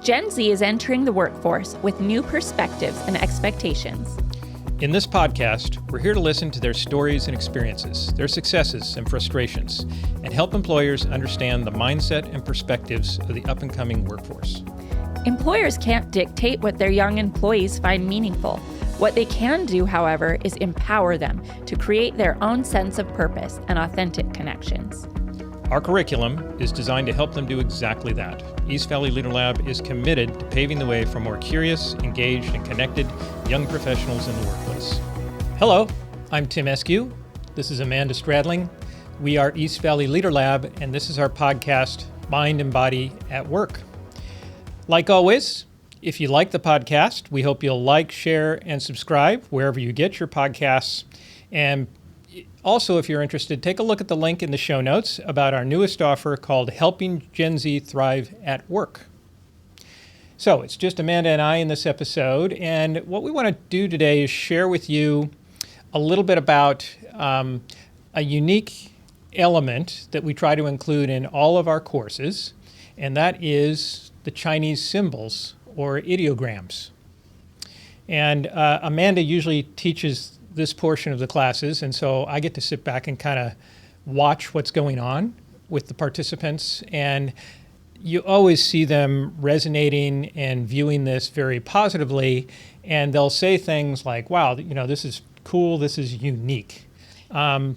Gen Z is entering the workforce with new perspectives and expectations. In this podcast, we're here to listen to their stories and experiences, their successes and frustrations, and help employers understand the mindset and perspectives of the up-and-coming workforce. Employers can't dictate what their young employees find meaningful. What they can do, however, is empower them to create their own sense of purpose and authentic connections. Our curriculum is designed to help them do exactly that. East Valley Leader Lab is committed to paving the way for more curious, engaged, and connected young professionals in the workplace. Hello, I'm Tim Eskew. This is Amanda Stradling. We are East Valley Leader Lab, and this is our podcast, Mind and Body at Work. Like always, if you like the podcast, we hope you'll like, share, and subscribe wherever you get your podcasts. And also, if you're interested, take a look at the link in the show notes about our newest offer called Helping Gen Z Thrive at Work. So it's just Amanda and I in this episode, and what we want to do today is share with you a little bit about a unique element that we try to include in all of our courses, and that is the Chinese symbols, or ideograms. And Amanda usually teaches this portion of the classes, and so I get to sit back and kind of watch what's going on with the participants, and you always see them resonating and viewing this very positively, and they'll say things like, wow, this is cool, this is unique. But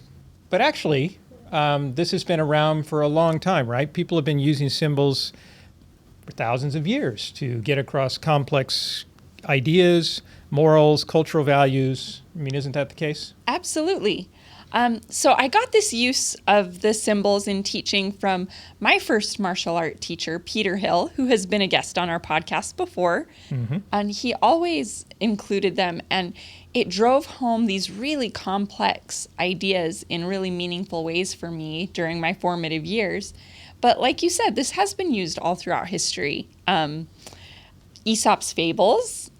actually, this has been around for a long time, right? People have been using symbols for thousands of years to get across complex ideas, morals, cultural values. I mean, isn't that the case? Absolutely. So I got this use of the symbols in teaching from my first martial art teacher, Peter Hill, who has been a guest on our podcast before. Mm-hmm. And he always included them, and it drove home these really complex ideas in really meaningful ways for me during my formative years. But like you said, this has been used all throughout history. Aesop's fables,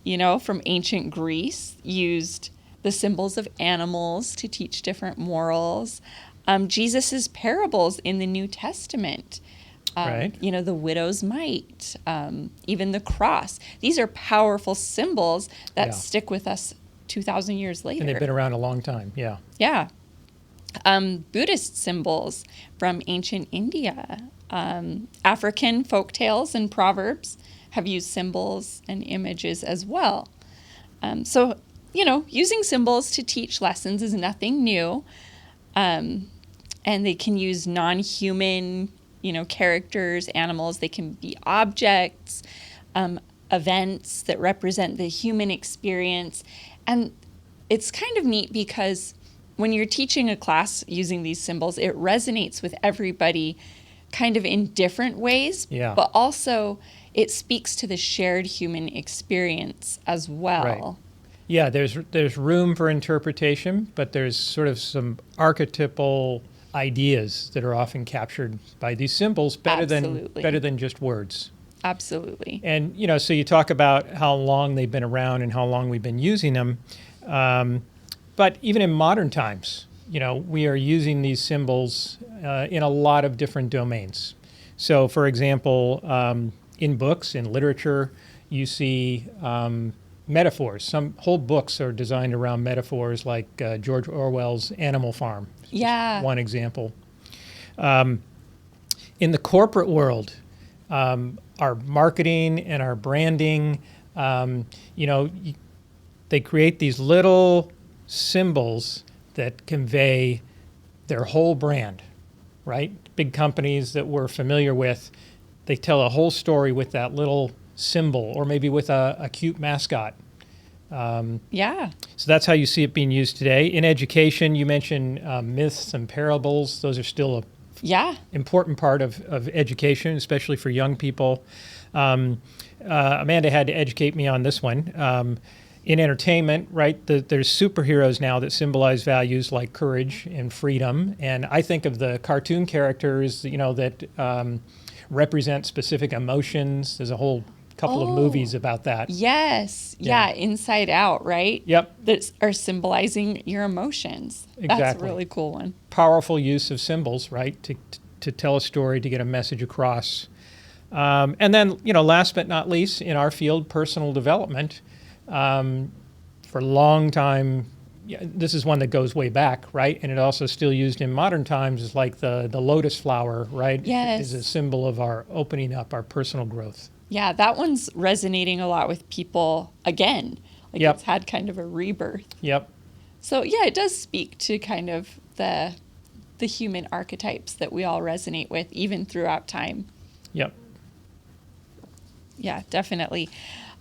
from ancient Greece, used the symbols of animals to teach different morals. Jesus's parables in the New Testament, right. The widow's mite, even the cross. These are powerful symbols that stick with us 2,000 years later. And they've been around a long time, yeah. Yeah. Buddhist symbols from ancient India. African folktales and proverbs have used symbols and images as well. So, using symbols to teach lessons is nothing new. And they can use non-human, characters, animals. They can be objects, events that represent the human experience. And it's kind of neat because when you're teaching a class using these symbols, it resonates with everybody kind of in different ways, but also it speaks to the shared human experience as well. Right. Yeah, there's room for interpretation, but there's sort of some archetypal ideas that are often captured by these symbols better than just words. Absolutely. And so you talk about how long they've been around and how long we've been using them. But even in modern times, we are using these symbols in a lot of different domains. So, for example, in books, in literature, you see metaphors. Some whole books are designed around metaphors, like George Orwell's Animal Farm. Yeah. One example. In the corporate world, our marketing and our branding, they create these little symbols that convey their whole brand, right? Big companies that we're familiar with, they tell a whole story with that little symbol, or maybe with a cute mascot. So that's how you see it being used today. In education, you mentioned myths and parables. Those are still an important part of education, especially for young people. Amanda had to educate me on this one. In entertainment, right, there's superheroes now that symbolize values like courage and freedom. And I think of the cartoon characters, that represent specific emotions. There's a whole couple of movies about that. Yes. Yeah. Inside Out, right? Yep. That are symbolizing your emotions. Exactly. That's a really cool one. Powerful use of symbols, right, to tell a story, to get a message across. And then, last but not least, in our field, personal development, for a long time, this is one that goes way back, right? And it also still used in modern times as like the lotus flower, right? Yes. Is a symbol of our opening up, our personal growth. Yeah, that one's resonating a lot with people again. Like Yep. It's had kind of a rebirth. Yep. So yeah, it does speak to kind of the human archetypes that we all resonate with, even throughout time. Yep. Yeah, definitely.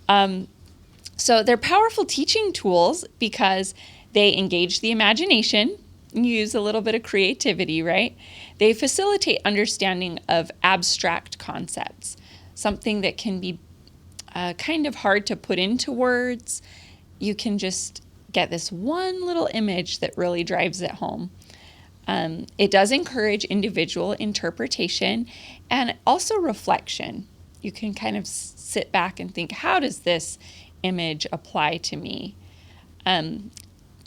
So they're powerful teaching tools because they engage the imagination, use a little bit of creativity, right? They facilitate understanding of abstract concepts, something that can be kind of hard to put into words. You can just get this one little image that really drives it home. It does encourage individual interpretation and also reflection. You can kind of sit back and think, how does this image apply to me?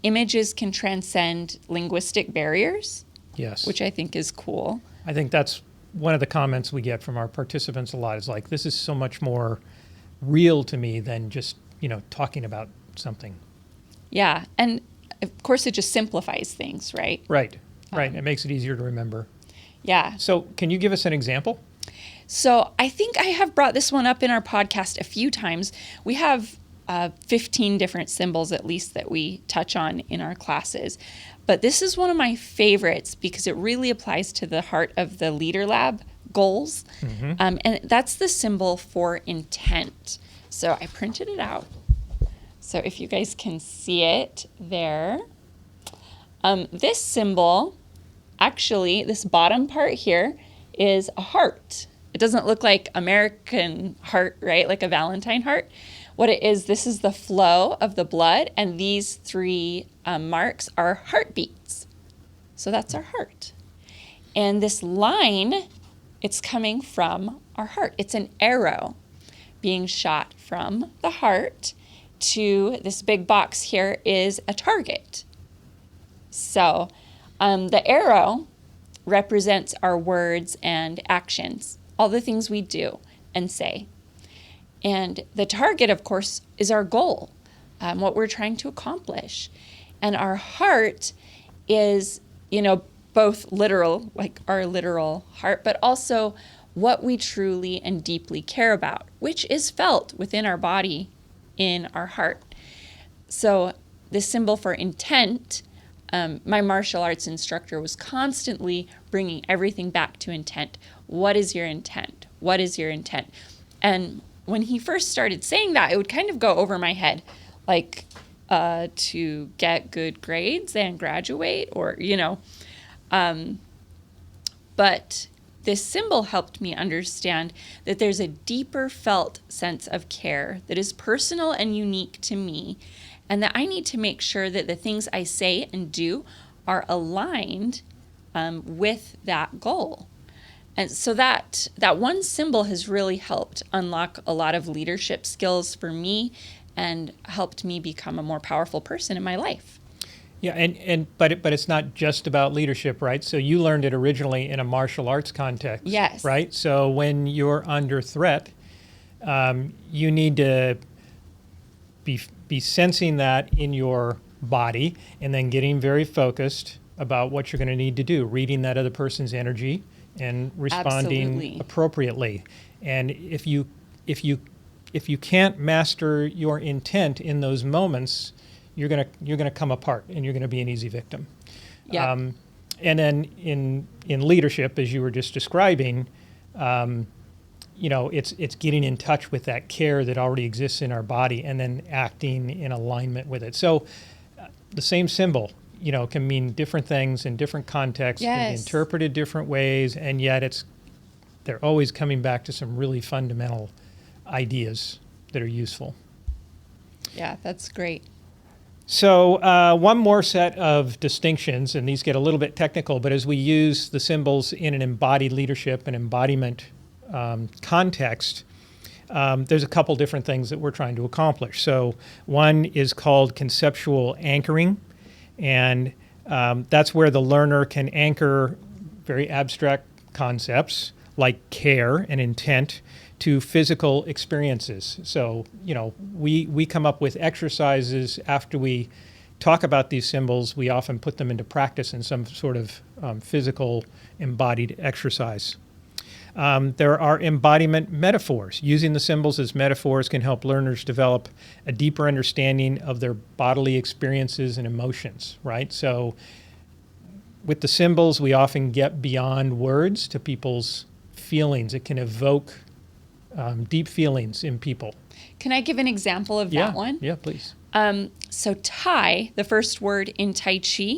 Images can transcend linguistic barriers, Yes. which I think is cool. I think that's one of the comments we get from our participants a lot is like, this is so much more real to me than just, talking about something. Yeah, and of course it just simplifies things, right? Right. It makes it easier to remember. Yeah. So can you give us an example? So I think I have brought this one up in our podcast a few times. We have 15 different symbols at least that we touch on in our classes. But this is one of my favorites because it really applies to the heart of the Leader Lab goals. Mm-hmm. And that's the symbol for intent. So I printed it out. So if you guys can see it there. This symbol, actually, this bottom part here is a heart. It doesn't look like American heart, right? Like a Valentine heart. What it is, this is the flow of the blood, and these three marks are heartbeats. So that's our heart. And this line, it's coming from our heart. It's an arrow being shot from the heart to this big box here is a target. So the arrow represents our words and actions, all the things we do and say. And the target, of course, is our goal, what we're trying to accomplish. And our heart is, both literal, like our literal heart, but also what we truly and deeply care about, which is felt within our body in our heart. So the symbol for intent, my martial arts instructor was constantly bringing everything back to intent. What is your intent? What is your intent? And when he first started saying that, it would kind of go over my head, like to get good grades and graduate or, but this symbol helped me understand that there's a deeper felt sense of care that is personal and unique to me, and that I need to make sure that the things I say and do are aligned with that goal. And so that one symbol has really helped unlock a lot of leadership skills for me and helped me become a more powerful person in my life. Yeah, but it's not just about leadership, right? So you learned it originally in a martial arts context. Yes. Right? So when you're under threat, you need to be sensing that in your body and then getting very focused about what you're going to need to do, reading that other person's energy and responding Absolutely. appropriately. And if you can't master your intent in those moments, you're gonna come apart and you're gonna be an easy victim. Yeah. And then in leadership, as you were just describing, it's getting in touch with that care that already exists in our body and then acting in alignment with it. So the same symbol, can mean different things in different contexts, can be Yes. interpreted different ways, and yet they're always coming back to some really fundamental ideas that are useful. Yeah, that's great. So one more set of distinctions, and these get a little bit technical, but as we use the symbols in an embodied leadership and embodiment context, there's a couple different things that we're trying to accomplish. So one is called conceptual anchoring, and that's where the learner can anchor very abstract concepts like care and intent to physical experiences. So, we come up with exercises after we talk about these symbols. We often put them into practice in some sort of physical embodied exercise. There are embodiment metaphors. Using the symbols as metaphors can help learners develop a deeper understanding of their bodily experiences and emotions, right? So with the symbols, we often get beyond words to people's feelings. It can evoke deep feelings in people. Can I give an example of that one? Yeah, please. So Tai, the first word in Tai Chi,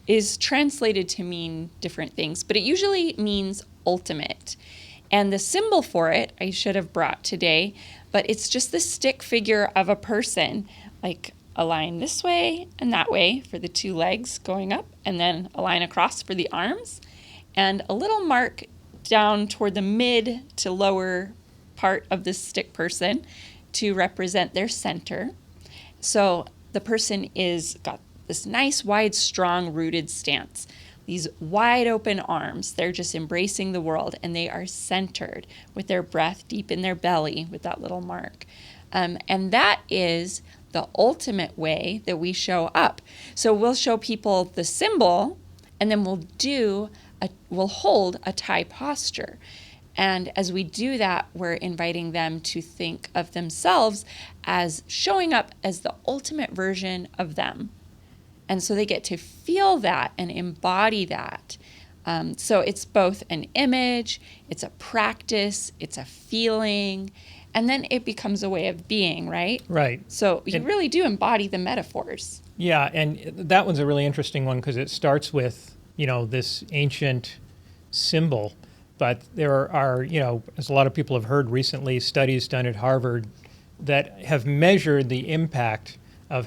is translated to mean different things, but it usually means ultimate. And the symbol for it, I should have brought today, but it's just the stick figure of a person, like a line this way and that way for the two legs going up, and then a line across for the arms, and a little mark down toward the mid to lower part of the stick person to represent their center. So the person is got this nice, wide, strong, rooted stance. These wide open arms, they're just embracing the world, and they are centered with their breath deep in their belly with that little mark. And that is the ultimate way that we show up. So we'll show people the symbol, and then we'll hold a Tai posture. And as we do that, we're inviting them to think of themselves as showing up as the ultimate version of them. And so they get to feel that and embody that. So it's both an image, it's a practice, it's a feeling, and then it becomes a way of being, right? Right. So you really do embody the metaphors. Yeah, and that one's a really interesting one because it starts with, this ancient symbol. But there are, as a lot of people have heard recently, studies done at Harvard that have measured the impact of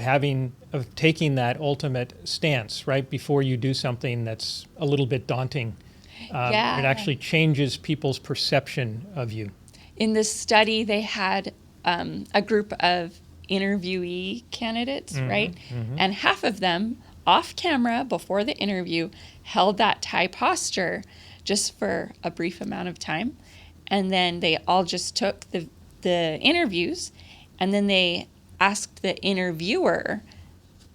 taking that ultimate stance right before you do something that's a little bit daunting. It actually changes people's perception of you. In this study, they had a group of interviewee candidates, right? Mm-hmm. And half of them, off camera before the interview, held that Tai posture just for a brief amount of time. And then they all just took the interviews, and then they asked the interviewer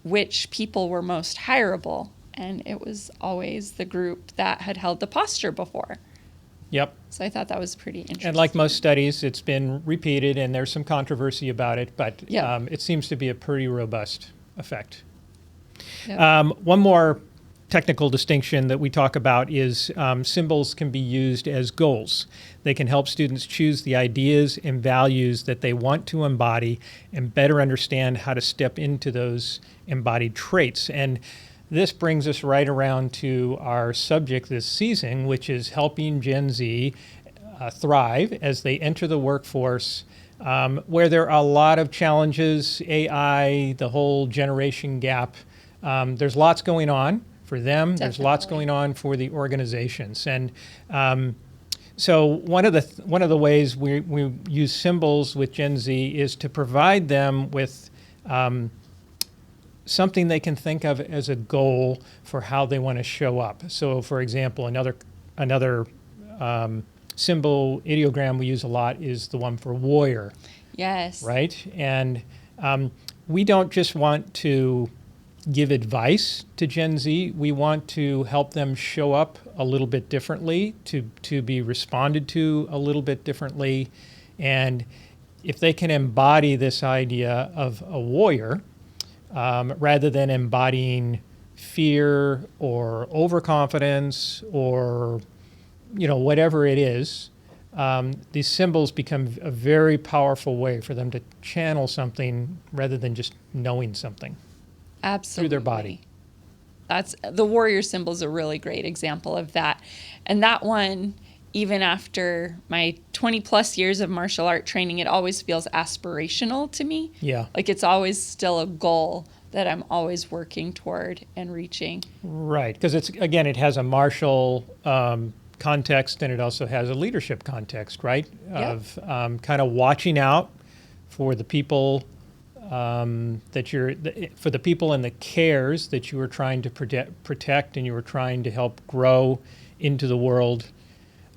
which people were most hireable. And it was always the group that had held the posture before. Yep. So I thought that was pretty interesting. And like most studies, it's been repeated, and there's some controversy about it, but it seems to be a pretty robust effect. Yep. One more technical distinction that we talk about is symbols can be used as goals. They can help students choose the ideas and values that they want to embody and better understand how to step into those embodied traits. And this brings us right around to our subject this season, which is helping Gen Z thrive as they enter the workforce, where there are a lot of challenges, AI, the whole generation gap. There's lots going on for them. Definitely. There's lots going on for the organizations. And so one of the ways we use symbols with Gen Z is to provide them with something they can think of as a goal for how they want to show up. So, for example, another symbol ideogram we use a lot is the one for warrior. Yes. Right? And we don't just want to give advice to Gen Z. We want to help them show up a little bit differently, to be responded to a little bit differently. And if they can embody this idea of a warrior, rather than embodying fear or overconfidence or, whatever it is, these symbols become a very powerful way for them to channel something rather than just knowing something. Absolutely. Through their body. That's the warrior symbol is a really great example of that. And that one, even after my 20 plus years of martial art training, it always feels aspirational to me. Yeah. Like it's always still a goal that I'm always working toward and reaching. Right. Because it has a martial context, and it also has a leadership context, right? Yep. Of kind of watching out for the people for the people and the cares that you were trying to protect and you were trying to help grow into the world.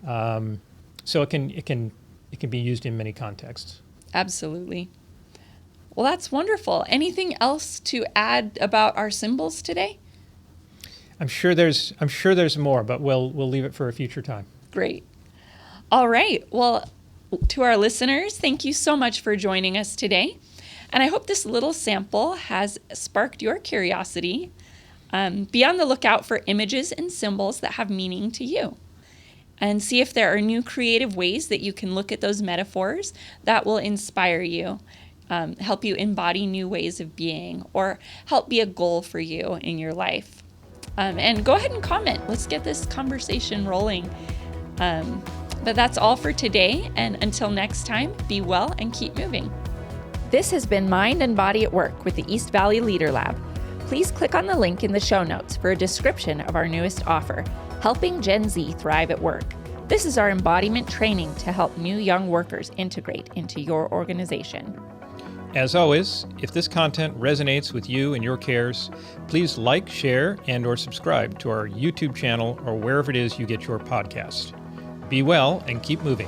So it can it can be used in many contexts. Absolutely. Well, that's wonderful. Anything else to add about our symbols today? I'm sure there's more, but we'll leave it for a future time. Great. All right. Well, to our listeners, thank you so much for joining us today. And I hope this little sample has sparked your curiosity. Be on the lookout for images and symbols that have meaning to you. And see if there are new creative ways that you can look at those metaphors that will inspire you, help you embody new ways of being, or help be a goal for you in your life. And go ahead and comment. Let's get this conversation rolling. But that's all for today. And until next time, be well and keep moving. This has been Mind and Body at Work with the East Valley Leader Lab. Please click on the link in the show notes for a description of our newest offer, Helping Gen Z Thrive at Work. This is our embodiment training to help new young workers integrate into your organization. As always, if this content resonates with you and your cares, please like, share, and/or subscribe to our YouTube channel or wherever it is you get your podcast. Be well and keep moving.